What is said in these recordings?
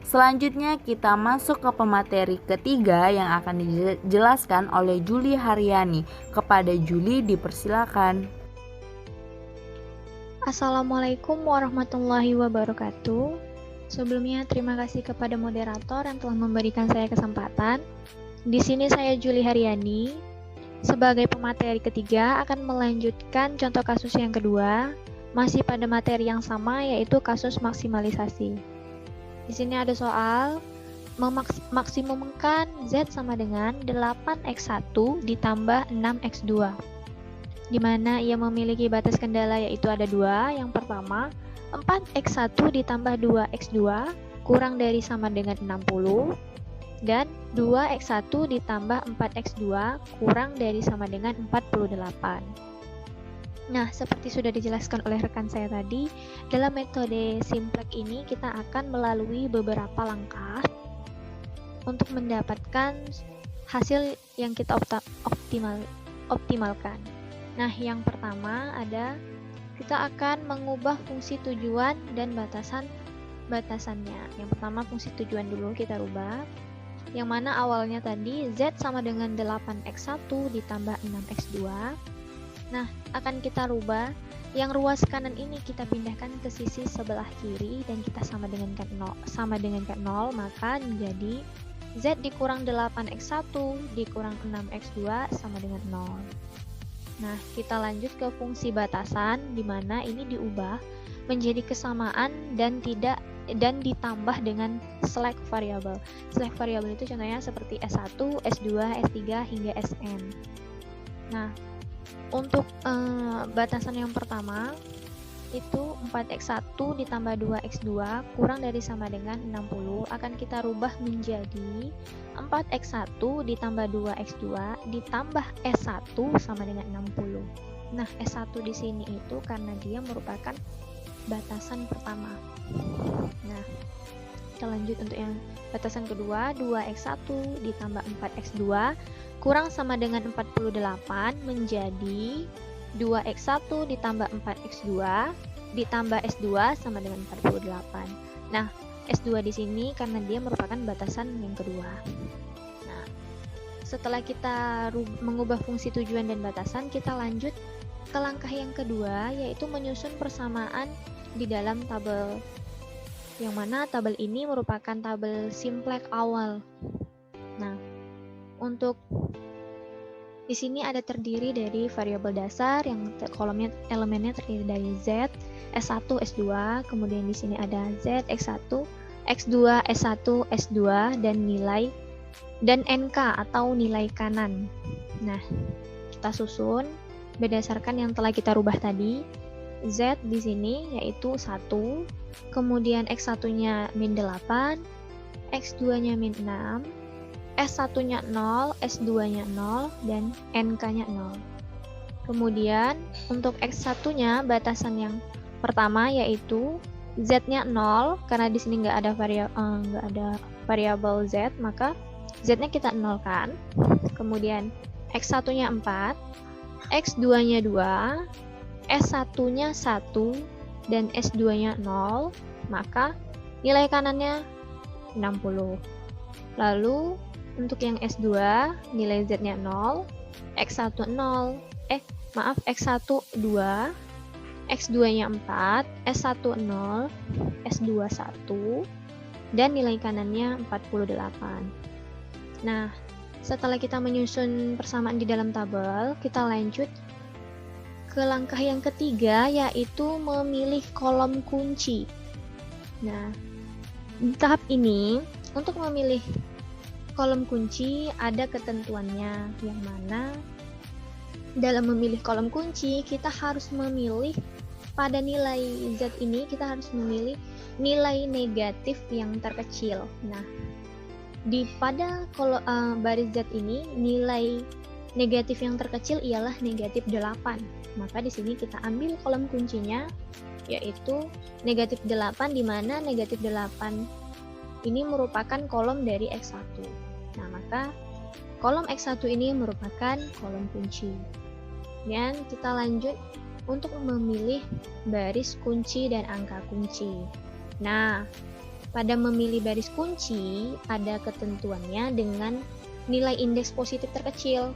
Selanjutnya kita masuk ke pemateri ketiga yang akan dijelaskan oleh Juli Haryani. Kepada Juli dipersilakan. Assalamualaikum warahmatullahi wabarakatuh. Sebelumnya terima kasih kepada moderator yang telah memberikan saya kesempatan. Di sini saya Juli Haryani. Sebagai pemateri ketiga akan melanjutkan contoh kasus yang kedua, masih pada materi yang sama yaitu kasus maksimalisasi. Di sini ada soal memaksimumkan Z sama dengan 8x1 ditambah 6x2, di mana ia memiliki batas kendala yaitu ada dua. Yang pertama, 4x1 ditambah 2x2 kurang dari sama dengan 60, dan 2x1 ditambah 4x2 kurang dari sama dengan 48. Nah, seperti sudah dijelaskan oleh rekan saya tadi, dalam metode simplex ini kita akan melalui beberapa langkah untuk mendapatkan hasil yang kita optimalkan. Nah, yang pertama ada kita akan mengubah fungsi tujuan dan batasannya. Yang pertama fungsi tujuan dulu kita rubah, yang mana awalnya tadi Z sama dengan 8x1 ditambah 6x2. Nah, akan kita rubah, yang ruas kanan ini kita pindahkan ke sisi sebelah kiri dan kita sama dengan 0, maka menjadi Z dikurang 8x1 dikurang 6x2 sama dengan 0. Nah, kita lanjut ke fungsi batasan, di mana ini diubah menjadi kesamaan dan ditambah dengan slack variable. Slack variable itu contohnya seperti S1, S2, S3 hingga Sn. Nah, untuk batasan yang pertama itu 4x1 ditambah 2x2 kurang dari sama dengan 60 akan kita rubah menjadi 4x1 ditambah 2x2 ditambah S1 sama dengan 60. Nah, S1 di sini itu karena dia merupakan batasan pertama. Nah, kita lanjut untuk yang batasan kedua, 2x1 ditambah 4x2 kurang sama dengan 48 menjadi 2x1 ditambah 4x2 ditambah S2 sama dengan 48. Nah, S2 di sini karena dia merupakan batasan yang kedua. Nah, setelah kita mengubah fungsi tujuan dan batasan, kita lanjut ke langkah yang kedua, yaitu menyusun persamaan di dalam tabel. Yang mana tabel ini merupakan tabel simplex awal. Nah, untuk di sini ada terdiri dari variabel dasar yang kolomnya elemennya terdiri dari Z, S1, S2, kemudian di sini ada Z, X1, X2, S1, S2 dan nilai dan NK atau nilai kanan. Nah, kita susun berdasarkan yang telah kita rubah tadi. Z di sini yaitu 1, kemudian X1-nya min 8, X2-nya min 6, S1-nya 0, S2-nya 0, dan NK-nya 0. Kemudian untuk X1-nya batasan yang pertama yaitu Z-nya 0, karena di sini nggak ada variabel Z, maka Z-nya kita 0 kan. Kemudian X1-nya 4, X2-nya 2, S1-nya 1, dan S2-nya 0, maka nilai kanannya 60. Lalu untuk yang S2, nilai Z-nya 0, X1 0, X1 2, X2-nya 4, S1 0, S2 1, dan nilai kanannya 48. Nah, setelah kita menyusun persamaan di dalam tabel, kita lanjut ke langkah yang ketiga, yaitu memilih kolom kunci. Nah, di tahap ini, untuk memilih kolom kunci ada ketentuannya, yang mana dalam memilih kolom kunci kita harus memilih pada nilai Z ini kita harus memilih nilai negatif yang terkecil. Nah, pada baris Z ini nilai negatif yang terkecil ialah negatif 8. Maka di sini kita ambil kolom kuncinya yaitu negatif 8, di mana negatif 8 ini merupakan kolom dari X1. Nah, maka kolom X1 ini merupakan kolom kunci. Dan kita lanjut untuk memilih baris kunci dan angka kunci. Nah, pada memilih baris kunci ada ketentuannya dengan nilai indeks positif terkecil.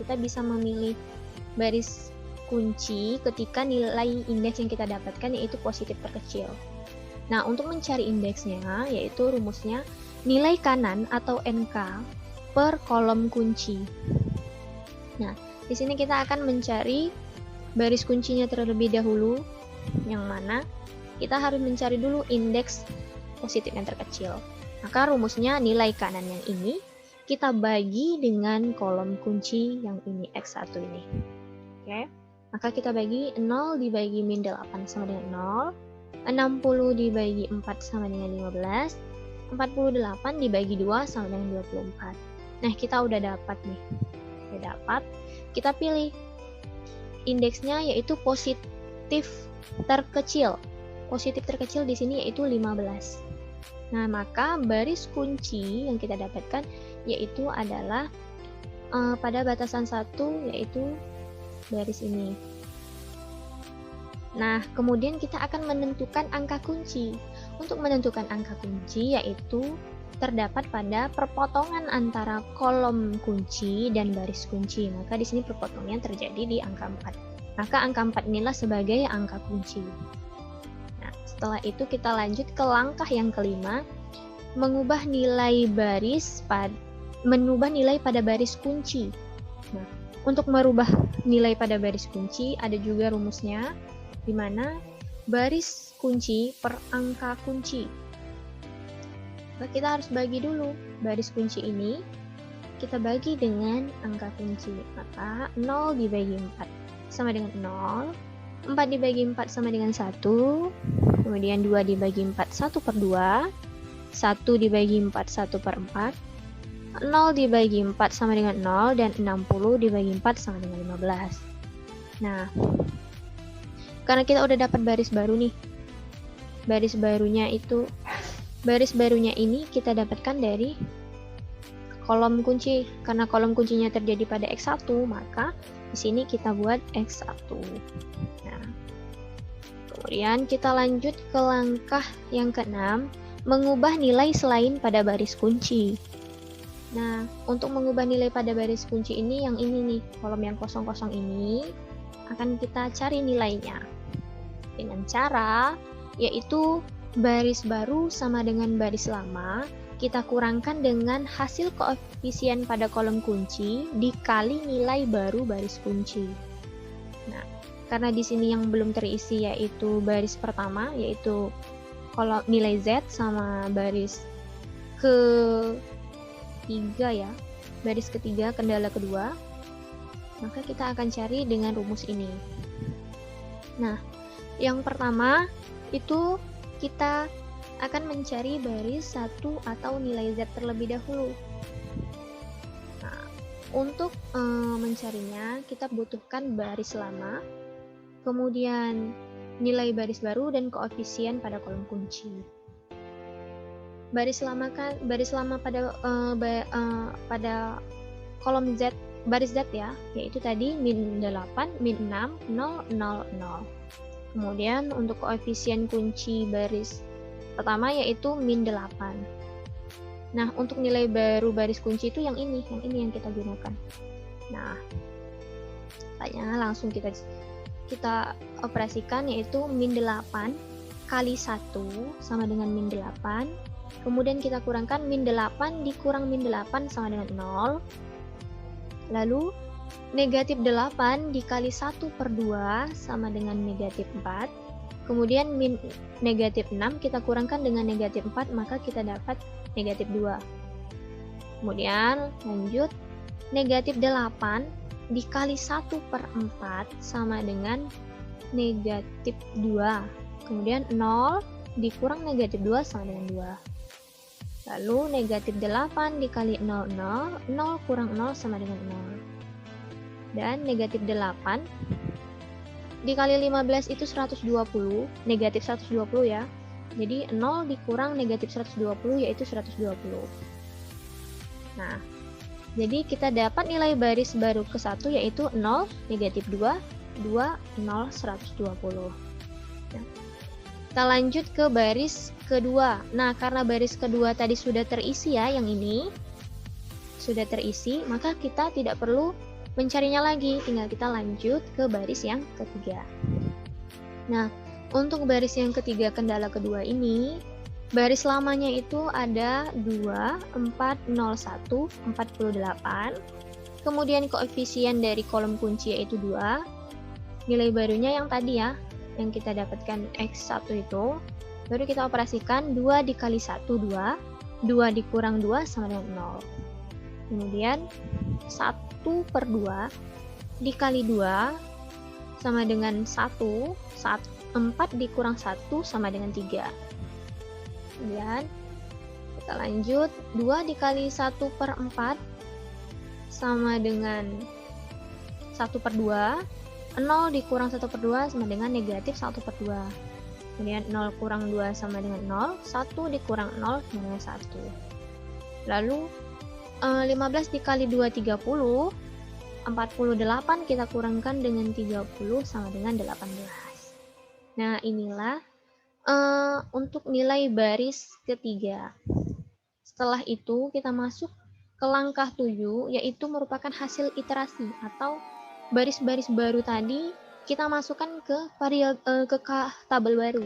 Kita bisa memilih baris kunci ketika nilai indeks yang kita dapatkan yaitu positif terkecil. Nah, untuk mencari indeksnya yaitu rumusnya nilai kanan atau NK per kolom kunci. Nah, di sini kita akan mencari baris kuncinya terlebih dahulu, yang mana kita harus mencari dulu indeks positif yang terkecil. Maka rumusnya nilai kanan yang ini kita bagi dengan kolom kunci yang ini X1 ini. Oke. Maka kita bagi 0 dibagi min 8 sama dengan 0, 60 dibagi 4 sama dengan 15, 48 dibagi 2 sama dengan 24. Nah, kita udah dapat nih. Udah dapat. Kita pilih indeksnya yaitu positif terkecil. Positif terkecil di sini yaitu 15. Nah, maka baris kunci yang kita dapatkan yaitu adalah pada batasan 1 yaitu baris ini. Nah, kemudian kita akan menentukan angka kunci. Untuk menentukan angka kunci yaitu terdapat pada perpotongan antara kolom kunci dan baris kunci. Maka di sini perpotongannya terjadi di angka 4. Maka angka 4 inilah sebagai angka kunci. Nah, setelah itu kita lanjut ke langkah yang kelima, mengubah nilai pada baris kunci. Nah, untuk merubah nilai pada baris kunci ada juga rumusnya, di mana baris kunci per angka kunci. Nah, kita harus bagi dulu baris kunci ini, kita bagi dengan angka kunci. Maka 0 dibagi 4 sama dengan 0, 4 dibagi 4 sama dengan 1, kemudian 2 dibagi 4 1 per 2, 1 dibagi 4 1 per 4, 0 dibagi 4 sama dengan 0, dan 60 dibagi 4 sama dengan 15. Nah, karena kita udah dapat baris baru nih, baris barunya ini kita dapatkan dari kolom kunci. Karena kolom kuncinya terjadi pada X1, maka di sini kita buat X1. Nah, kemudian kita lanjut ke langkah yang keenam, mengubah nilai selain pada baris kunci. Nah, untuk mengubah nilai pada baris kunci ini, yang ini nih, kolom yang kosong-kosong ini, akan kita cari nilainya. Dengan cara, yaitu baris baru sama dengan baris lama, kita kurangkan dengan hasil koefisien pada kolom kunci dikali nilai baru baris kunci. Nah, karena di sini yang belum terisi yaitu baris pertama, yaitu kalau nilai Z sama baris ketiga ya, baris ketiga kendala kedua, maka kita akan cari dengan rumus ini. Nah, yang pertama itu kita akan mencari baris 1 atau nilai Z terlebih dahulu. Nah, untuk mencarinya kita butuhkan baris lama, kemudian nilai baris baru dan koefisien pada kolom kunci. Baris lama pada kolom Z, baris Z ya, yaitu tadi min 8, min 6, 0, 0, 0. Kemudian untuk koefisien kunci baris pertama yaitu min 8. Nah, untuk nilai baru baris kunci itu yang ini yang kita gunakan. Nah, langsung kita operasikan, yaitu min 8 kali 1 sama dengan min 8. Kemudian kita kurangkan min 8 dikurang min 8 sama dengan 0. Lalu negatif 8 dikali 1 per 2 sama dengan negatif 4. Kemudian min negatif 6 kita kurangkan dengan negatif 4, maka kita dapat negatif 2. Kemudian lanjut, negatif 8 dikali 1 per 4 sama dengan negatif 2. Kemudian 0 dikurang negatif 2 sama dengan 2. Lalu negatif 8 dikali 0, 0, 0 kurang 0 sama dengan 0. Dan negatif 8 dikali 15 itu 120, negatif 120 ya. Jadi 0 dikurang negatif 120 yaitu 120. Nah, jadi kita dapat nilai baris baru ke 1 yaitu 0, negatif 2, 2, 0, 120. Nah, Kita lanjut ke baris kedua. Nah, karena baris kedua tadi sudah terisi ya, yang ini sudah terisi, maka kita tidak perlu mencarinya lagi, tinggal kita lanjut ke baris yang ketiga. Nah, untuk baris yang ketiga kendala kedua ini, baris lamanya itu ada 2, 4, 0, 1, 48. Kemudian koefisien dari kolom kunci yaitu 2. Nilai barunya yang tadi ya, yang kita dapatkan X1 itu, baru kita operasikan 2 dikali 1, 2. 2 dikurang 2 sama dengan 0. Kemudian 1 per 2 dikali 2 sama dengan 1. 4 dikurang 1 sama dengan 3. Kemudian kita lanjut, 2 dikali 1 per 4 sama dengan 1 per 2. 0 dikurang 1 per 2 sama dengan negatif 1 per 2. Kemudian 0 kurang 2 sama dengan 0. 1 dikurang 0 sama dengan 1. Lalu 15 dikali 2, 30. 48 kita kurangkan dengan 30 sama dengan 18. Nah, inilah untuk nilai baris ketiga. Setelah itu kita masuk ke langkah 7, yaitu merupakan hasil iterasi atau baris-baris baru tadi kita masukkan ke tabel baru.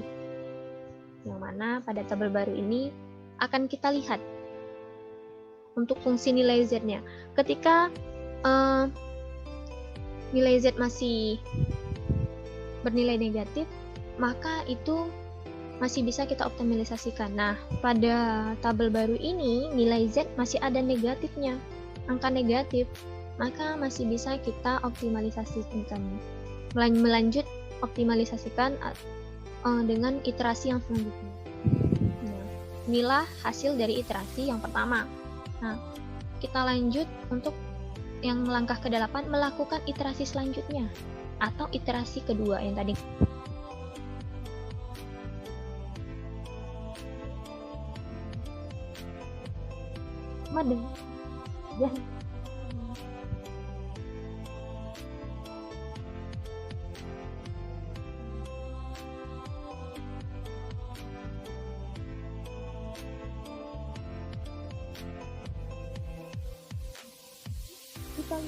Yang mana pada tabel baru ini akan kita lihat untuk fungsi nilai Z-nya. Ketika nilai Z masih bernilai negatif, maka itu masih bisa kita optimalisasikan. Nah, pada tabel baru ini nilai Z masih ada negatifnya, angka negatif, maka masih bisa kita optimalisasikan, melanjut optimalisasikan dengan iterasi yang selanjutnya. Nah, inilah hasil dari iterasi yang pertama. Nah, kita lanjut untuk yang langkah ke-8, melakukan iterasi selanjutnya atau iterasi kedua yang tadi. Madem. Ya. Kita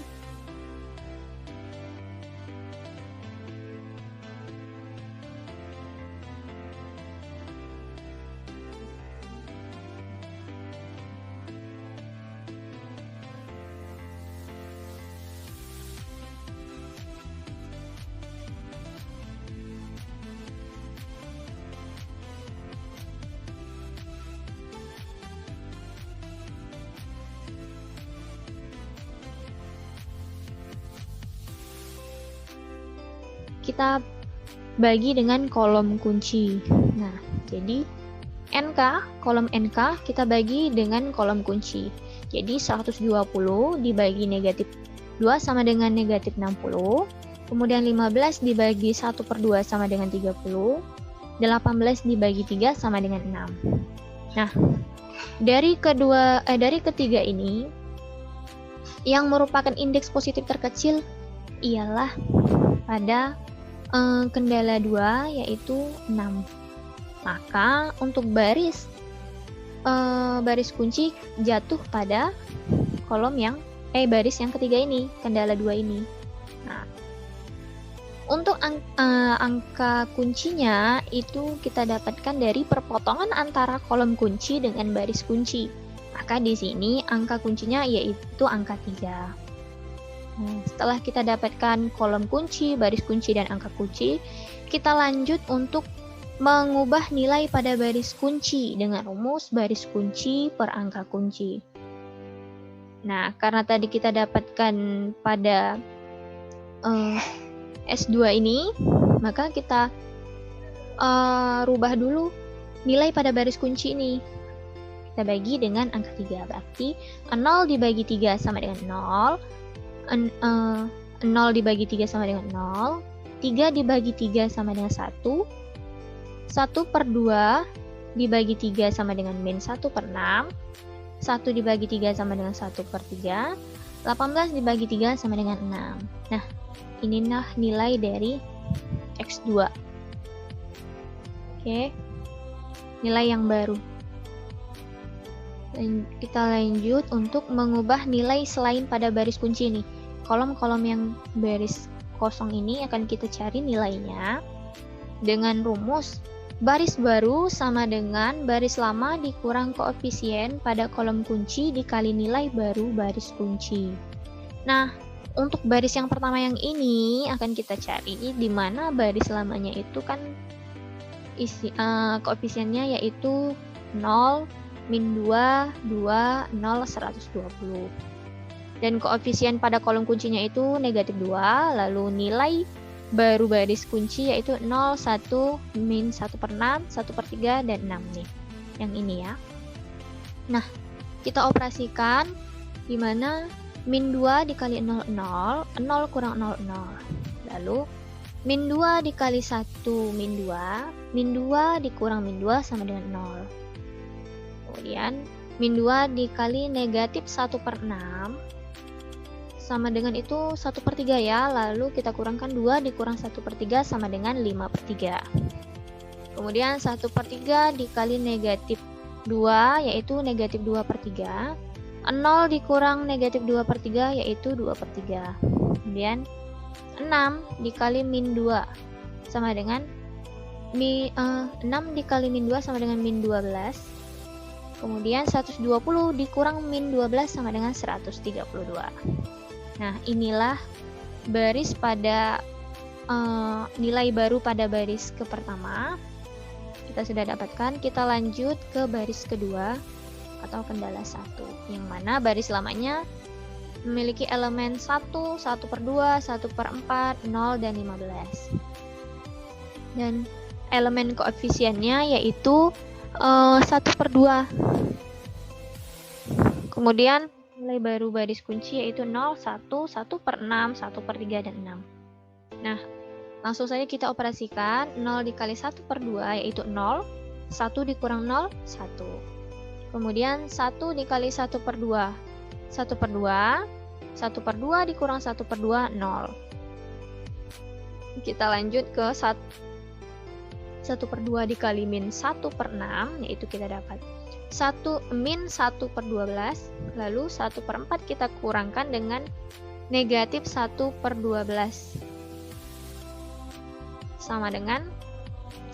kita bagi dengan kolom kunci. Nah, jadi NK, kolom NK kita bagi dengan kolom kunci. Jadi 120 dibagi negatif 2 sama dengan negatif 60. Kemudian 15 dibagi 1 per 2 sama dengan 30. 18 dibagi 3 sama dengan 6. Nah, dari ketiga ini, yang merupakan indeks positif terkecil ialah pada kendala 2 yaitu 6. Maka untuk baris kunci jatuh pada kolom yang baris yang ketiga ini, kendala 2 ini. Nah, untuk angka kuncinya itu kita dapatkan dari perpotongan antara kolom kunci dengan baris kunci. Maka di sini angka kuncinya yaitu angka 3. Nah, setelah kita dapatkan kolom kunci, baris kunci, dan angka kunci, kita lanjut untuk mengubah nilai pada baris kunci dengan rumus baris kunci per angka kunci. Nah, karena tadi kita dapatkan pada S2 ini, maka kita rubah dulu nilai pada baris kunci ini. Kita bagi dengan angka 3, berarti 0 dibagi 3 sama dengan 0. 0 dibagi 3 sama dengan 0, 3 dibagi 3 sama dengan 1, 1 per 2 dibagi 3 sama dengan min 1 per 6, 1 dibagi 3 sama dengan 1 per 3, 18 dibagi 3 sama dengan 6. Nah, inilah nilai dari X2. Oke, nilai yang baru. Dan kita lanjut untuk mengubah nilai selain pada baris kunci nih. Kolom-kolom yang baris kosong ini akan kita cari nilainya dengan rumus baris baru sama dengan baris lama dikurang koefisien pada kolom kunci dikali nilai baru baris kunci. Nah, untuk baris yang pertama yang ini akan kita cari di mana baris lamanya itu kan koefisiennya yaitu 0, min 2, 2, 0, 120. Dan koefisien pada kolom kuncinya itu negatif 2, lalu nilai baru baris kunci yaitu 0, 1, min 1 per 6, 1 per 3, dan 6 nih. Yang ini ya. Nah, kita operasikan di mana min 2 dikali 0, 0, 0 kurang 0, 0. Lalu, min 2 dikali 1, min 2, min 2 dikurang min 2 sama dengan 0. Kemudian, min 2 dikali negatif 1 per 6, sama dengan itu 1 per 3 ya, lalu kita kurangkan 2 dikurang 1 per 3 sama dengan 5 per 3. Kemudian 1 per 3 dikali negatif 2 yaitu negatif 2 per 3. 0 dikurang negatif 2 per 3 yaitu 2 per 3. Kemudian 6 dikali min 2 sama dengan 6 dikali min 2 sama dengan min 12. Kemudian 120 dikurang min 12 sama dengan 132. Nah, inilah baris pada nilai baru pada baris ke pertama. Kita sudah dapatkan, kita lanjut ke baris kedua atau kendala 1, yang mana baris lamanya memiliki elemen 1, 1 per 2, 1 per 4, 0, dan 15. Dan elemen koefisiennya yaitu 1 per 2. Kemudian nilai baru baris kunci yaitu 0, 1, 1 per 6, 1 per 3, dan 6. Nah, langsung saja kita operasikan. 0 dikali 1 per 2 yaitu 0, 1 dikurang 0, 1. Kemudian 1 dikali 1 per 2, 1 per 2, 1 per 2 dikurang 1 per 2, 0. Kita lanjut ke 1 per 2 dikali min 1 per 6, yaitu kita dapat 1 min 1 per 12, lalu 1 per 4 kita kurangkan dengan negatif 1 per 12, sama dengan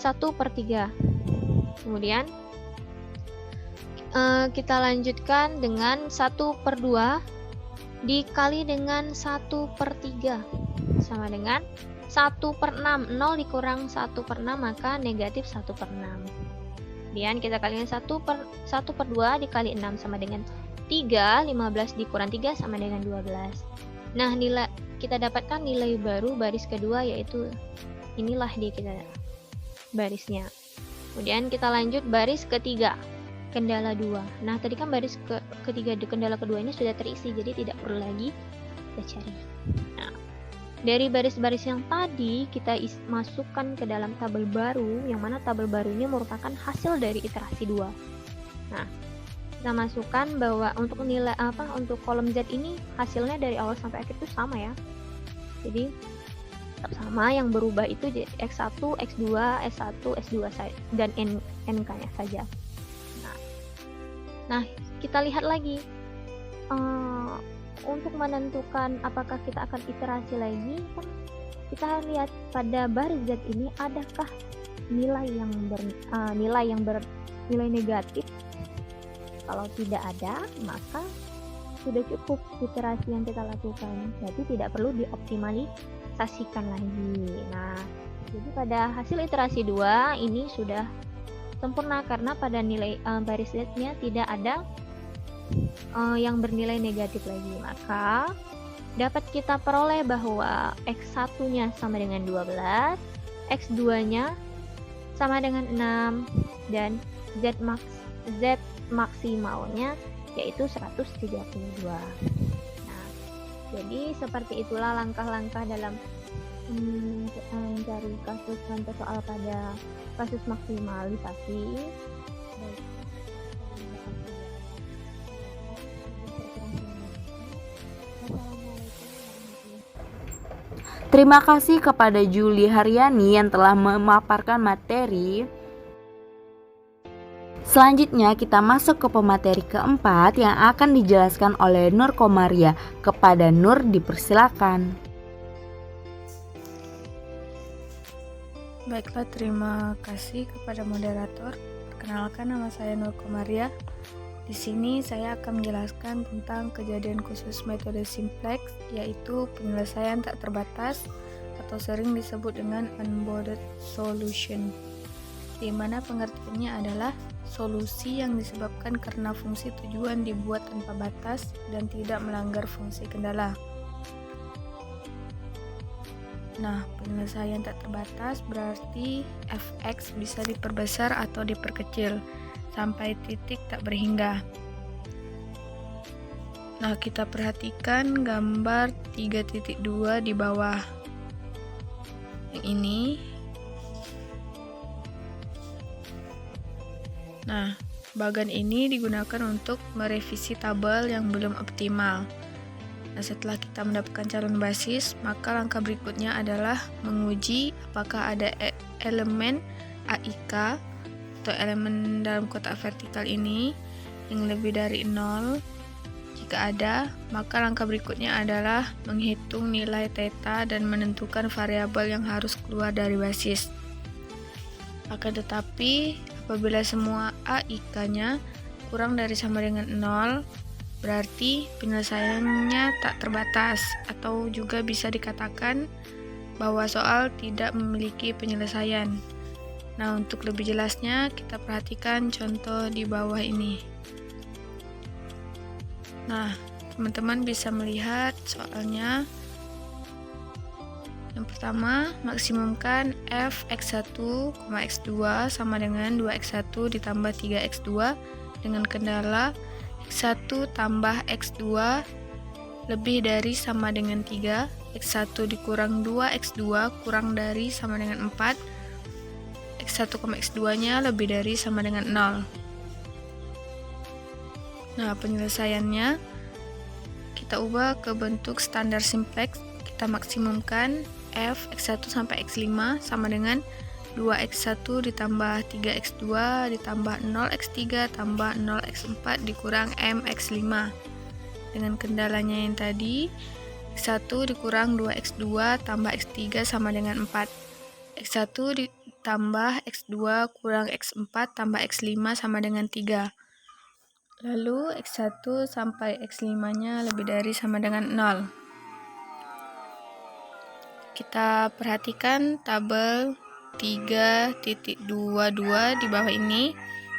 1 per 3. Kemudian kita lanjutkan dengan 1 per 2 dikali dengan 1 per 3, sama dengan 1 per 6. 0 dikurang 1 per 6 maka negatif 1 per 6. Kemudian kita kalikan 1 per 2 dikali 6 sama dengan 3, 15 dikurang 3 sama dengan 12. Nah, nilai kita dapatkan nilai baru baris kedua yaitu inilah dia kita barisnya. Kemudian kita lanjut baris ketiga, kendala 2. Nah, tadi kan baris ketiga di kendala kedua ini sudah terisi, jadi tidak perlu lagi kita cari. Nah, dari baris-baris yang tadi kita masukkan ke dalam tabel baru, yang mana tabel baru ini merupakan hasil dari iterasi 2. Nah, kita masukkan bahwa untuk nilai untuk kolom Z ini hasilnya dari awal sampai akhir itu sama ya. Jadi tetap sama, yang berubah itu X1, X2, S1, S2 dan NK-nya saja. Nah, kita lihat lagi. Untuk menentukan apakah kita akan iterasi lagi, kan kita lihat pada baris Z ini adakah nilai yang bernilai negatif. Kalau tidak ada, maka sudah cukup iterasi yang kita lakukan, jadi tidak perlu dioptimalisasikan lagi. Nah, jadi pada hasil iterasi 2 ini sudah sempurna karena pada nilai baris Z-nya tidak ada yang bernilai negatif lagi, maka dapat kita peroleh bahwa X1-nya sama dengan 12, X2-nya sama dengan 6, dan Z maksimalnya yaitu 132. Nah, jadi seperti itulah langkah-langkah dalam mencari kasus contoh soal pada kasus maksimalisasi. Terima kasih kepada Julie Haryani yang telah memaparkan materi Selanjutnya kita masuk ke pemateri keempat yang akan dijelaskan oleh Nur Komaria. Kepada Nur dipersilakan. Baiklah, terima kasih kepada moderator. Perkenalkan, nama saya Nur Komaria. Di sini saya akan menjelaskan tentang kejadian khusus metode simplex, yaitu penyelesaian tak terbatas atau sering disebut dengan unbounded solution, di mana pengertiannya adalah solusi yang disebabkan karena fungsi tujuan dibuat tanpa batas dan tidak melanggar fungsi kendala. Nah, penyelesaian tak terbatas berarti fx bisa diperbesar atau diperkecil sampai titik tak berhingga. Nah, kita perhatikan gambar 3.2 di bawah. Yang ini. Nah, bagan ini digunakan untuk merevisi tabel yang belum optimal. Nah, setelah kita mendapatkan calon basis, maka langkah berikutnya adalah menguji apakah ada elemen AIK atau elemen dalam kotak vertikal ini yang lebih dari 0. Jika ada, maka langkah berikutnya adalah menghitung nilai theta dan menentukan variabel yang harus keluar dari basis. Akan tetapi, apabila semua AIK-nya kurang dari sama dengan 0, berarti penyelesaiannya tak terbatas, atau juga bisa dikatakan bahwa soal tidak memiliki penyelesaian. Nah, untuk lebih jelasnya, kita perhatikan contoh di bawah ini. Nah, teman-teman bisa melihat soalnya. Yang pertama, maksimumkan f x1, x2 sama dengan 2x1 ditambah 3x2 dengan kendala x1 tambah x2 lebih dari sama dengan 3, x1 dikurang 2x2 kurang dari sama dengan 4, x1, x2 nya lebih dari sama dengan 0. Nah, penyelesaiannya kita ubah ke bentuk standar simplex. Kita maksimumkan f x1 sampai x5 sama dengan 2x1 ditambah 3x2 ditambah 0x3 tambah 0x4 dikurang mx5. Dengan kendalanya yang tadi, x1 dikurang 2x2 tambah x3 sama dengan 4. x1 ditambah x2 kurang x4 tambah x5 sama dengan 3. Lalu x1 sampai x5-nya lebih dari sama dengan 0. Kita perhatikan tabel 3.22 di bawah ini.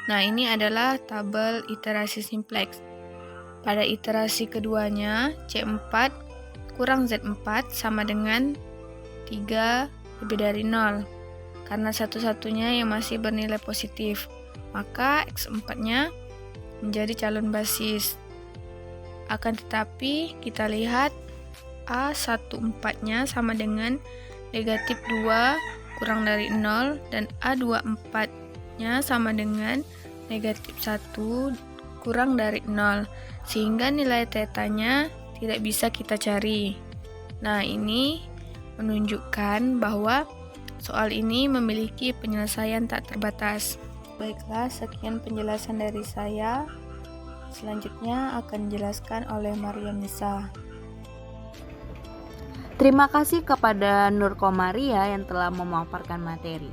Nah, ini adalah tabel iterasi simplex. Pada iterasi keduanya, C4 kurang Z4 sama dengan 3 lebih dari 0. Karena satu-satunya yang masih bernilai positif, maka X4-nya menjadi calon basis. Akan tetapi, kita lihat A14-nya sama dengan negatif 2 kurang dari 0 dan A24-nya sama dengan negatif 1 kurang dari 0, sehingga nilai tetanya tidak bisa kita cari. Nah, ini menunjukkan bahwa soal ini memiliki penyelesaian tak terbatas. Baiklah, sekian penjelasan dari saya. Selanjutnya akan dijelaskan oleh Maria Nisa. Terima kasih kepada Nur Komaria yang telah memaparkan materi.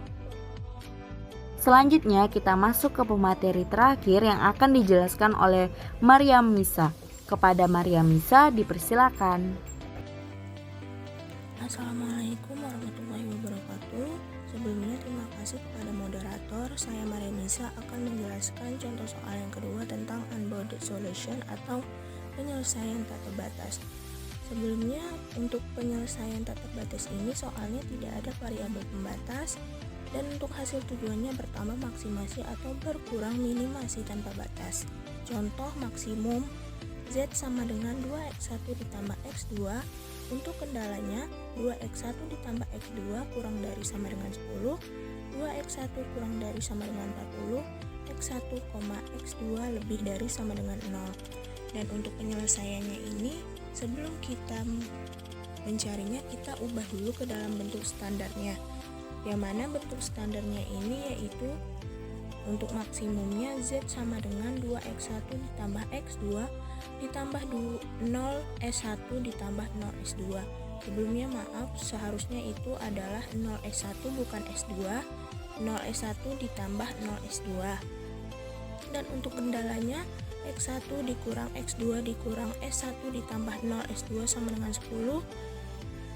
Selanjutnya kita masuk ke pemateri terakhir yang akan dijelaskan oleh Mariam Nisa. Kepada Mariam Nisa dipersilakan. Assalamualaikum warahmatullahi wabarakatuh. Sebelumnya terima kasih kepada moderator. Saya Mariam Nisa akan menjelaskan contoh soal yang kedua tentang unbounded solution atau penyelesaian tak terbatas. Sebelumnya, untuk penyelesaian tak terbatas ini soalnya tidak ada variabel pembatas dan untuk hasil tujuannya bertambah maksimasi atau berkurang minimasi tanpa batas. Contoh maksimum Z sama dengan 2x1 ditambah x2. Untuk kendalanya 2x1 ditambah x2 kurang dari sama dengan 10, 2x1 kurang dari sama dengan 40, x1, x2 lebih dari sama dengan 0. Dan untuk penyelesaiannya ini, sebelum kita mencarinya, kita ubah dulu ke dalam bentuk standarnya. Yang mana bentuk standarnya ini yaitu Untuk maksimumnya Z sama dengan 2x1 ditambah x2 ditambah 0s1 ditambah 0s2. Sebelumnya maaf, seharusnya itu adalah 0s1 bukan s2, 0s1 ditambah 0s2. Dan untuk kendalanya x1 dikurang x2 dikurang s1 ditambah 0s2 sama dengan 10.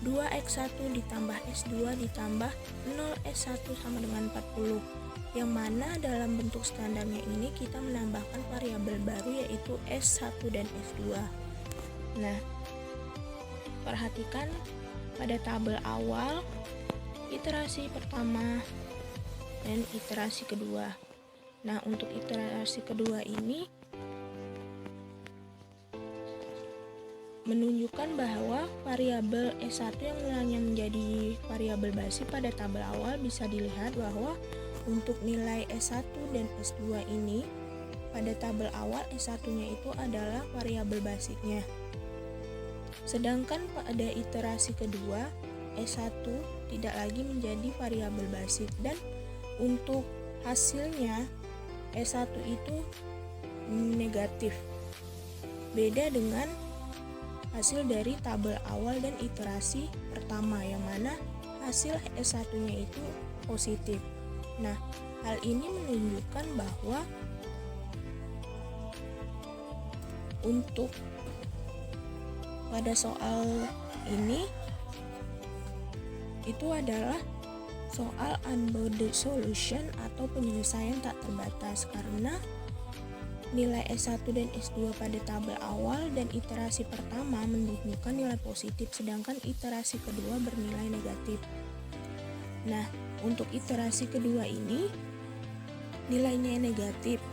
2x1 ditambah s2 ditambah 0s1 sama dengan 40. Yang mana dalam bentuk standarnya ini kita menambahkan variabel baru yaitu s1 dan s2. Nah, perhatikan pada tabel awal iterasi pertama dan iterasi kedua. Nah, untuk iterasi kedua ini menunjukkan bahwa variabel S1 yang mulanya menjadi variabel basi pada tabel awal bisa dilihat bahwa untuk nilai S1 dan S2 ini pada tabel awal S1-nya itu adalah variabel basisnya. Sedangkan pada iterasi kedua S1 tidak lagi menjadi variabel basis dan untuk hasilnya S1 itu negatif. Beda dengan hasil dari tabel awal dan iterasi pertama yang mana hasil S1-nya itu positif. Nah, hal ini menunjukkan bahwa untuk pada soal ini itu adalah soal unbounded solution atau penyelesaian tak terbatas karena nilai S1 dan S2 pada tabel awal dan iterasi pertama menunjukkan nilai positif sedangkan iterasi kedua bernilai negatif. Nah, untuk iterasi kedua ini nilainya negatif.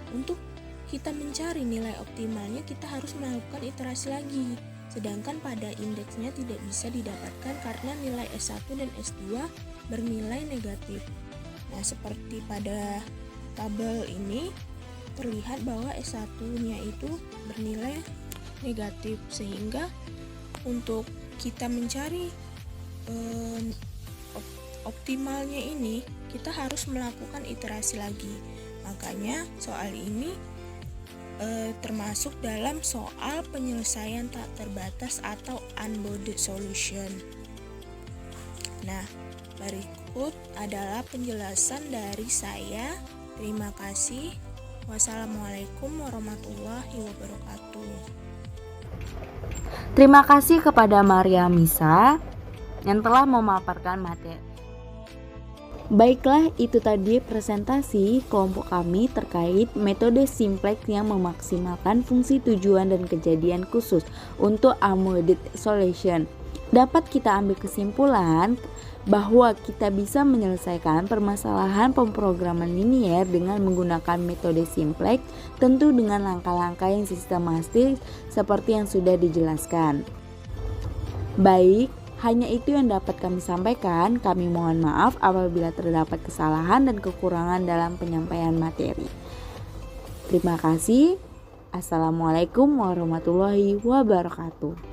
Untuk kita mencari nilai optimalnya kita harus melakukan iterasi lagi. Sedangkan pada indeksnya tidak bisa didapatkan karena nilai S1 dan S2 bernilai negatif. Nah, seperti pada tabel ini terlihat bahwa S1-nya itu bernilai negatif sehingga untuk kita mencari optimalnya ini kita harus melakukan iterasi lagi. Makanya soal ini termasuk dalam soal penyelesaian tak terbatas atau unbounded solution. Nah, berikut adalah penjelasan dari saya. Terima kasih. Wassalamualaikum warahmatullahi wabarakatuh. Terima kasih kepada Maria Misa yang telah memaparkan materi. Baiklah, itu tadi presentasi kelompok kami terkait metode simplex yang memaksimalkan fungsi tujuan dan kejadian khusus untuk unbounded solution. Dapat kita ambil kesimpulan bahwa kita bisa menyelesaikan permasalahan pemrograman linier dengan menggunakan metode simplex, tentu dengan langkah-langkah yang sistematis seperti yang sudah dijelaskan. Baik, hanya itu yang dapat kami sampaikan. Kami mohon maaf apabila terdapat kesalahan dan kekurangan dalam penyampaian materi. Terima kasih. Assalamualaikum warahmatullahi wabarakatuh.